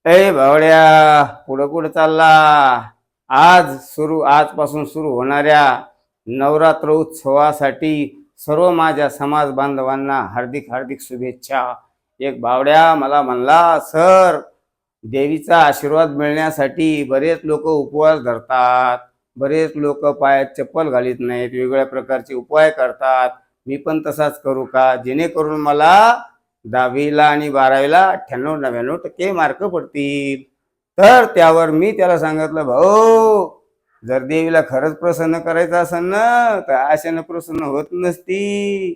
ए भावड्या, पुढं कुठं चालला? आजपासून सुरू होणाऱ्या नवरात्र उत्सवासाठी सर्व माझ्या समाज बांधवांना हार्दिक हार्दिक शुभेच्छा. एक भावड्या मला म्हणला, सर, देवीचा आशीर्वाद मिळण्यासाठी बरेच लोक उपवास धरतात, बरेच लोक पायात चप्पल घालीत नाहीत, वेगवेगळ्या प्रकारचे उपाय करतात. मी पण तसाच करू का, जेणेकरून मला 10वीला आणि 12वीला 98-99% मार्क पडतील? तर त्यावर मी त्याला सांगितलं, भाऊ, जर देवीला खरंच प्रसन्न करायचं असेल ना, तर आशेनं प्रसन्न होत नसती.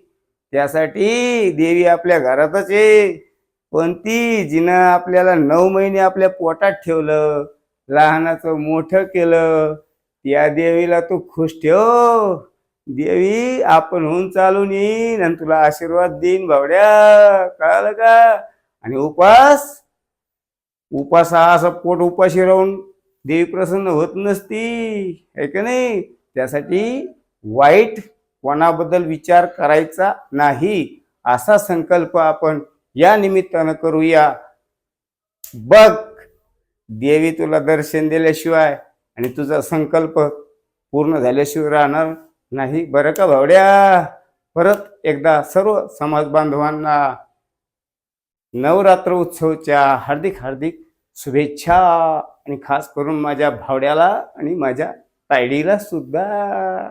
त्यासाठी देवी आपल्या घरातच आहे. पण ती जिनं आपल्याला 9 महिने आपल्या पोटात ठेवलं, लहानाचं मोठं केलं, त्या देवीला तू खुश ठेव. देवी आपण होऊन चालून येईन आणि तुला आशीर्वाद देईन भावड्या, कळालं का? आणि उपास हा असं पोट उपाशी राहून देवी प्रसन्न होत नसती, आहे का नाही? त्यासाठी वाईट कोणाबद्दल विचार करायचा नाही, असा संकल्प आपण या निमित्तानं करूया. बघ, देवी तुला दर्शन दिल्याशिवाय आणि तुझा संकल्प पूर्ण झाल्याशिवाय राहणार नाही, बरं का भावड्या? परत एकदा सर्व समाज बांधवांना नवरात्र उत्सवच्या हार्दिक हार्दिक शुभेच्छा, आणि खास करून माझ्या भावड्याला आणि माझ्या तायडीला सुद्धा.